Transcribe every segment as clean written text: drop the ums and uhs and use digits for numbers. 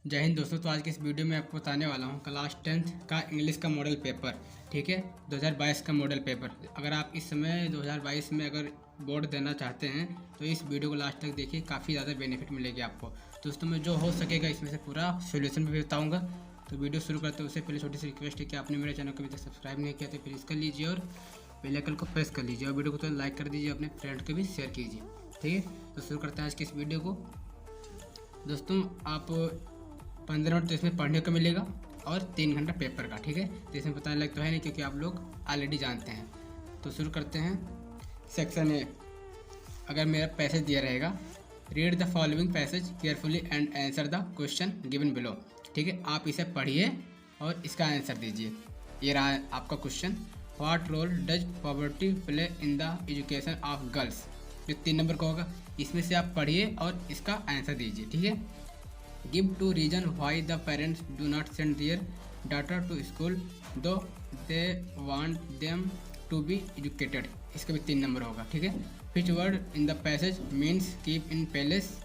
जय हिंद दोस्तों। तो आज की इस वीडियो में आपको बताने वाला हूँ क्लास 10th का इंग्लिश का मॉडल पेपर, ठीक है, 2022 का मॉडल पेपर। अगर आप इस समय 2022 में अगर बोर्ड देना चाहते हैं तो इस वीडियो को लास्ट तक देखिए, काफ़ी ज़्यादा बेनिफिट मिलेगी आपको। दोस्तों मैं जो हो सकेगा इसमें से पूरा सोल्यूशन भी बताऊँगा। तो वीडियो शुरू करते हैं उससे पहले छोटी सी रिक्वेस्ट है कि आपने मेरे चैनल को अभी तक सब्सक्राइब नहीं किया तो प्लीज़ कर लीजिए और बेल आइकन को प्रेस कर लीजिए और वीडियो को तो लाइक कर दीजिए, अपने फ्रेंड को भी शेयर कीजिए, ठीक है। तो शुरू करते हैं आज की इस वीडियो को। दोस्तों आप 15 मिनट तो इसमें पढ़ने को मिलेगा और 3 घंटा पेपर का, ठीक है। तो इसमें बताने लग तो है नहीं क्योंकि आप लोग ऑलरेडी जानते हैं। तो शुरू करते हैं। सेक्शन ए, अगर मेरा पैसेज दिया रहेगा, read the following passage carefully and answer the question given below, ठीक है। आप इसे पढ़िए और इसका आंसर दीजिए। ये रहा आपका question, what role does poverty play in the education of girls. जो 3 नंबर का होगा, इसमें से आप पढ़िए और इसका आंसर दीजिए, ठीक है। Give 2 reason why the parents do not send their daughter to school do they want them to be educated. इसका भी 3 नंबर होगा, ठीक है। Which word in the passage means keep in palace,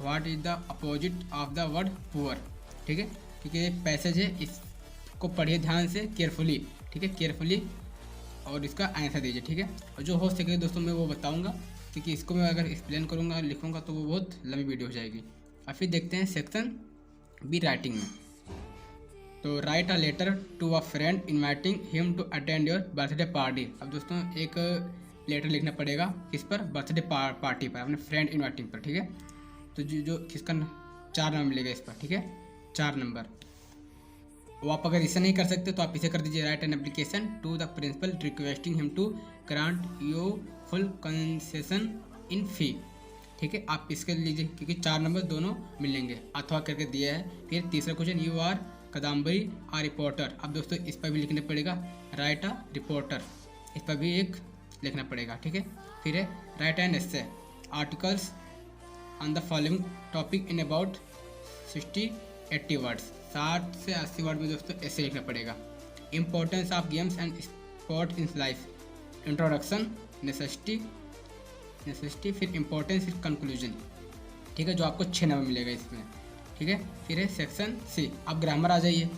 what is the opposite of the word poor, ठीक है। क्योंकि ये passage है, इसको पढ़िए ध्यान से, केयरफुली, ठीक है, केयरफुली, और इसका आंसर दीजिए, ठीक है। और जो हो सके दोस्तों मैं वो बताऊंगा, क्योंकि इसको मैं अगर एक्सप्लेन करूंगा लिखूंगा तो वो बहुत लंबी वीडियो हो जाएगी। और फिर देखते हैं सेक्शन बी, राइटिंग में। तो write a letter to a friend inviting him to attend your birthday party. अब दोस्तों एक लेटर लिखना पड़ेगा किस पर, बर्थडे पार्टी पर, अपने फ्रेंड इनवाइटिंग पर, ठीक है। तो जो किसका 4 नंबर मिलेगा इस पर, ठीक है, 4 नंबर। वो आप अगर इसे नहीं कर सकते तो आप इसे कर दीजिए, write an application to the principal requesting him to grant you full concession in fee, ठीक है। आप इसके लीजिए क्योंकि 4 नंबर दोनों मिलेंगे, अथवा करके दिया है। फिर तीसरा question, you are Kadambari a reporter. अब दोस्तों इस पर भी लिखना पड़ेगा, राइट अ रिपोर्टर, इस पर भी एक लिखना पड़ेगा, ठीक है। फिर है write an essay articles on the following topic in about 60-80 words. 60 से 80 वर्ड में दोस्तों ऐसे लिखना पड़ेगा। Importance of games and sport in life, introduction, necessity, फिर इम्पोर्टेंस, फिर कंक्लूजन, ठीक है, जो आपको 6 नंबर मिलेगा इसमें, ठीक है। फिर है सेक्शन सी, अब ग्रामर आ जाइए।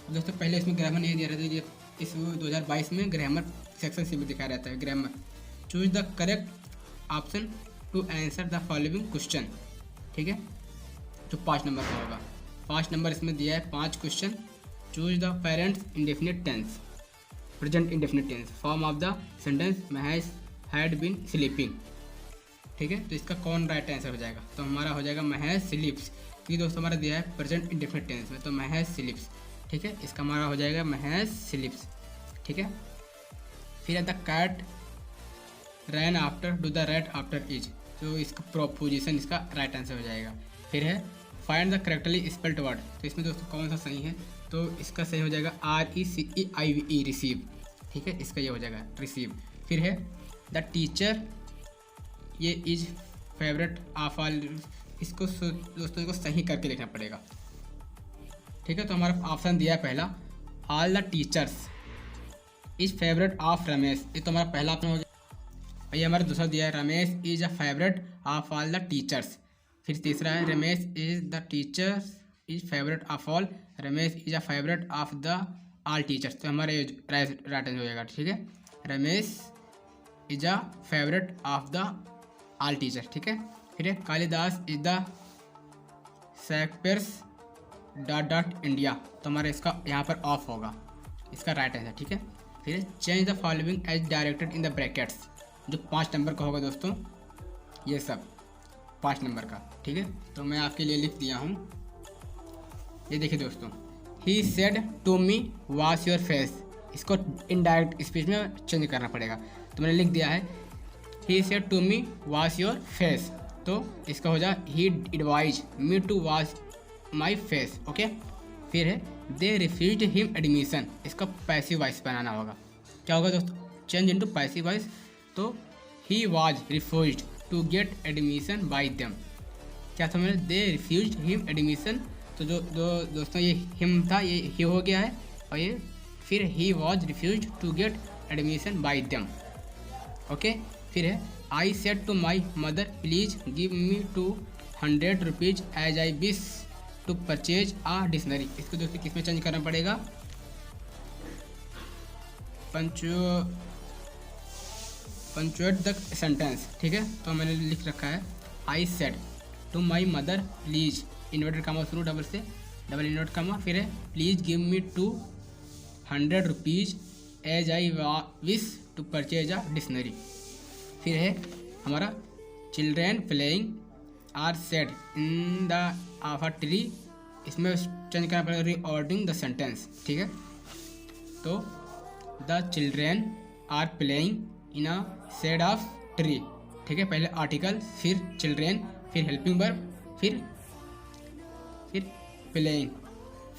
दोस्तों पहले इसमें ग्रामर नहीं दिया रहता, ये इस 2022 में ग्रामर सेक्शन सी में दिखाया रहता है। Grammar, choose the correct option to answer the following question, ठीक है, जो 5 नंबर का होगा। 5 नंबर इसमें दिया है, 5 question. Choose the parents indefinite tense, present indefinite tense, form of the sentence Mahesh had been sleeping, ठीक है। तो इसका कौन राइट आंसर हो जाएगा, तो हमारा हो जाएगा महेश स्लीप्स, क्योंकि दोस्तों हमारा दिया है प्रेजेंट इंडेफिनिट टेंस में, तो महेश स्लीप्स, ठीक है। इसका हमारा हो जाएगा महेश स्लीप्स, ठीक है। फिर the cat ran after do the rat after is, तो इसका प्रोपोजिशन, इसका राइट आंसर हो जाएगा। फिर है find the correctly spelled word, तो इसमें दोस्तों कौन सा सही है, तो इसका सही हो जाएगा RECEIVE, रिसीव, ठीक है, इसका ये हो जाएगा रिसीव। फिर है द टीचर, ये इज फेवरेट ऑफ ऑल, इसको दोस्तों को सही करके लिखना पड़ेगा, ठीक है। तो हमारा ऑप्शन दिया है पहला, all the teachers is favourite of Ramesh, ये तो हमारा पहला ऑप्शन हो जाएगा। ये हमारा दूसरा दिया है, Ramesh is a favourite of all the teachers. फिर तीसरा है, Ramesh is the teachers is favourite of all, Ramesh is a favourite of the all teachers, तो हमारा ये राइट आंसर हो जाएगा, ठीक है। Ramesh is a favourite of the all teacher, ठीक है। फिर है Kalidas is the Shakespeare's dot India, तो हमारा इसका यहाँ पर ऑफ होगा, इसका राइट आंसर, ठीक है। फिर change the following as directed in the brackets, जो 5 नंबर का होगा दोस्तों, ये सब 5 नंबर का, ठीक है। तो मैं आपके लिए लिख दिया हूँ, ये देखिए दोस्तों, he said to me wash your face, इसको इनडायरेक्ट स्पीच में चेंज करना पड़ेगा, तो मैंने लिख दिया है he said to me wash your face, तो इसका हो जाए he advise me to wash my face, okay. फिर है दे रिफ्यूज्ड हिम एडमिशन, इसका पैसिव वॉइस बनाना होगा, क्या होगा दोस्तों, चेंज इनटू पैसिव वॉइस, तो he was refused to get admission by them, क्या था मैंने, दे रिफ्यूज्ड हिम एडमिशन, तो जो दोस्तों ये हिम था ये ही हो गया है, और ये फिर he was refused to get admission by them, okay. फिर है I said to my mother please give me 200 rupees as I wish to purchase a dictionary. इसको दोस्तों किस में चेंज करना पड़ेगा, पंचुएट द सेंटेंस, ठीक है। तो मैंने लिख रखा है I said to my mother please, inverted comma शुरू डबल से, डबल इन्वर्ट कामा, फिर है please give me 200 rupees as I wish to purchase a dictionary. फिर है हमारा children playing are said in the of a tree, इसमें change करना पड़ेगा रीऑर्डरिंग द सेंटेंस, ठीक है। तो the children are playing in a shade of tree, ठीक है। पहले आर्टिकल, फिर चिल्ड्रेन, फिर हेल्पिंग वर्ब, फिर प्लेइंग।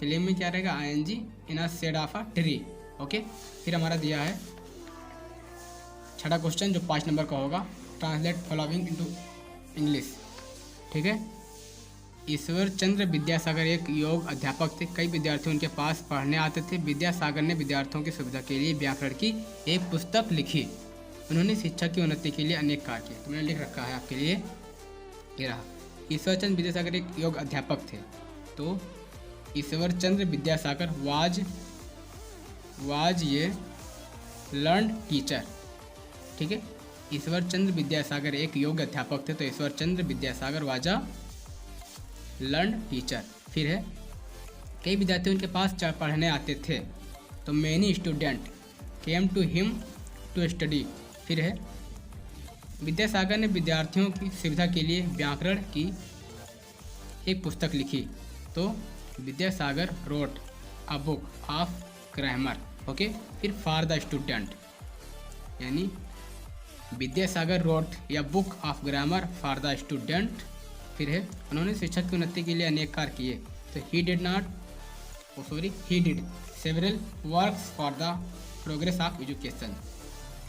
प्लेइंग में क्या रहेगा, ING in a shade of a tree, okay. फिर हमारा दिया है छठा क्वेश्चन जो 5 नंबर का होगा, ट्रांसलेट फॉलोइंग इनटू इंग्लिश, ठीक है। ईश्वर चंद्र विद्यासागर एक योग अध्यापक थे। कई विद्यार्थी उनके पास पढ़ने आते थे। विद्यासागर ने विद्यार्थियों की सुविधा के लिए व्याकरण की एक पुस्तक लिखी। उन्होंने शिक्षा की उन्नति के लिए अनेक कार्य किए। तो मैंने लिख रखा है आपके लिए, ये रहा। ईश्वर चंद्र विद्यासागर एक योग अध्यापक थे। तो ईश्वर चंद्र विद्यासागर वाज ये लर्न टीचर, ठीक है। ईश्वर चंद्र विद्यासागर एक योग अध्यापक थे। तो Ishwar Chandra Vidyasagar was a learn teacher. फिर है कई विद्यार्थी उनके पास पढ़ने आते थे। तो many student came to him to study. फिर है विद्यासागर ने विद्यार्थियों की सुविधा के लिए व्याकरण की एक पुस्तक लिखी। तो Vidyasagar wrote a book of grammar, okay. फिर फॉर द स्टूडेंट, यानी विद्यासागर रोट या book of grammar for the student. फिर है उन्होंने शिक्षा की उन्नति के लिए अनेक कार्य किए। तो he did several works for the progress of education,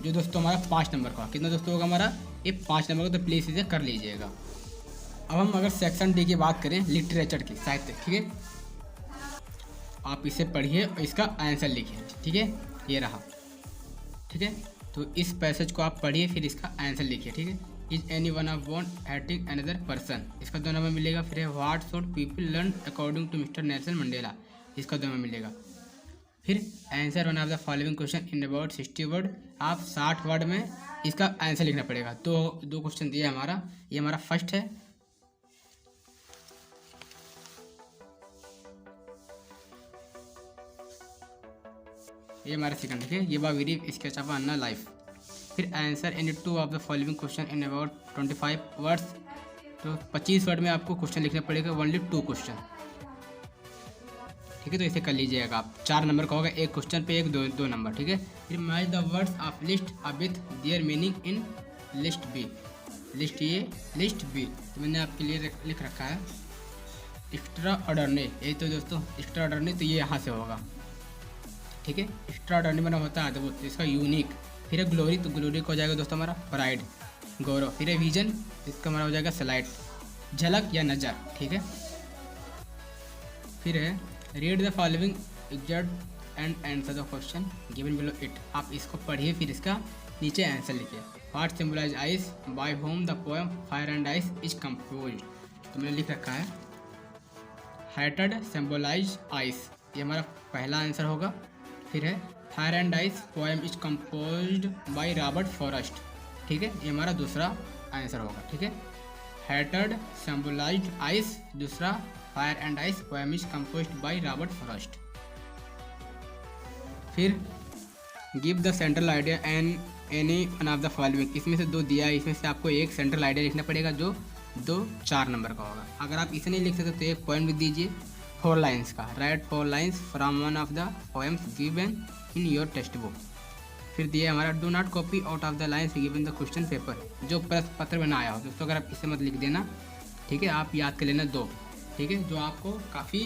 जो दोस्तों हमारा 5 नंबर का। कितना दोस्तों होगा हमारा, ये 5 नंबर का। तो प्लीज़ इसे कर लीजिएगा। अब हम अगर सेक्शन डी की बात करें, लिटरेचर की, साहित्य, ठीक है। आप इसे पढ़िए और इसका आंसर लिखिए, ठीक है। ये रहा, ठीक है। तो इस पैसेज को आप पढ़िए, फिर इसका आंसर लिखिए, ठीक है। Is any one of one hating another person, इसका 2 नंबर मिलेगा। फिर है what should people learn according to mister Nelson Mandela, इसका 2 नंबर मिलेगा। फिर answer one of the following question in about 60 word, आप 60 वर्ड में इसका आंसर लिखना पड़ेगा। दो क्वेश्चन दिए हमारा, ये हमारा फर्स्ट है। ये हमारा सेकंड, ठीक है। ये बावीरी स्केच ऑफ अन्ना लाइफ। फिर answer any 2 of the following question in about 25 words. तो 25 वर्ड में आपको क्वेश्चन लिखना पड़ेगा, ओनली 2 क्वेश्चन, ठीक है। तो इसे कर लीजिएगा आप। 4 नंबर का होगा, एक क्वेश्चन पे एक दो नंबर, ठीक है। फिर match the words of list A with their meaning in list B. List A, list B. तो मैंने आपके लिए लिख रखा है एक्स्ट्रा ऑर्डरनी। यही तो दोस्तों एक्स्ट्रा ऑर्डरनी, तो ये यहाँ से होगा, ठीक है। एक्स्ट्रा ऑर्डरनी बना होता है अद्भुत, इसका यूनिक। फिर है ग्लोरी, तो ग्लोरी का हो जाएगा दोस्तों हमारा प्राइड, गौरव। फिर है विजन, इसका हमारा हो जाएगा स्लाइड, झलक या नज़र, ठीक है। फिर है read the following exact and answer the question given below it. आप इसको पढ़िए, फिर इसका नीचे आंसर लिखिए। What symbolize ice, by whom the poem fire and ice is compose. तो मैंने लिख रखा है हाइटेड सिंबलाइज आइस, ये हमारा पहला आंसर होगा। फिर है fire and ice poem is composed by Robert Frost, ठीक है। ये हमारा दूसरा आंसर होगा, ठीक है। हाइटेड सिंबलाइज्ड आइस, दूसरा fire and ice poem is composed by Robert Frost. फिर give the central idea and any one of the following, इसमें से 2 दिया है, इसमें से आपको एक सेंट्रल आइडिया लिखना पड़ेगा जो 4 नंबर का होगा। अगर आप इसे नहीं लिख सकते तो एक पॉइंट भी दीजिए 4 लाइन्स का। Right 4 lines from one of the poems given in your text book. फिर दिया हमारा do not copy out of the lines given the question paper, जो प्रश्न पत्र में ना आया हो दोस्तों, अगर आप इसे मत लिख देना, ठीक है। आप याद कर लेना 2, ठीक है, जो आपको काफ़ी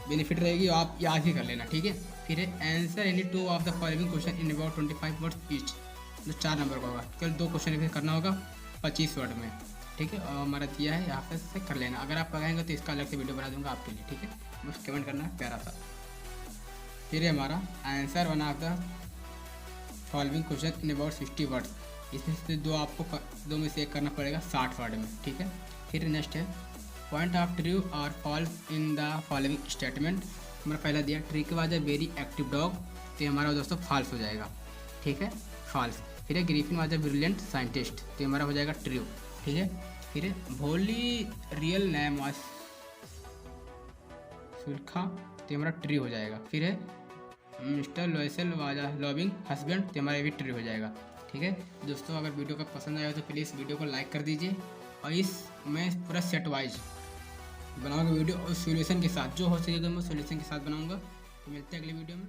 बेनिफिट रहेगी, आप याद ही कर लेना, ठीक है। फिर है answer any 2 of the following question in about 25 words each, जो 4 नंबर का होगा। केवल 2 क्वेश्चन करना होगा 25 वर्ड में, ठीक है। और हमारा दिया है, यहाँ पे से कर लेना। अगर आप लगाएंगे तो इसका अलग से वीडियो बना दूंगा आपके लिए, ठीक है। बस कमेंट करना प्यारा सा। फिर हमारा answer one of the following question in about 60 words, इसमें से 2 आपको 2 में से एक करना पड़ेगा 60 वर्ड में, ठीक है। फिर नेक्स्ट है पॉइंट ऑफ ट्रू और falls in the following statement. हमारा पहला दिया ट्री के बाद है वेरी एक्टिव डॉग, तो हमारा दोस्तों फॉल्स हो जाएगा, ठीक है, फॉल्स। फिर है Griffin was a brilliant scientist, तो हमारा हो जाएगा ट्रू, ठीक है। फिर है भोली रियल नेम वाज सुलखा, तो हमारा ट्रू हो जाएगा। फिर है mister Loisel was a loving husband, तो हमारा भी ट्रू हो जाएगा, ठीक है। दोस्तों अगर वीडियो का पसंद आया तो प्लीज़ वीडियो को लाइक कर दीजिए, और इस मैं पूरा सेट वाइज बनाऊंगा वीडियो और सॉल्यूशन के साथ, जो हो सकेगा मैं सॉल्यूशन के साथ बनाऊंगा। तो मिलते हैं अगले वीडियो में।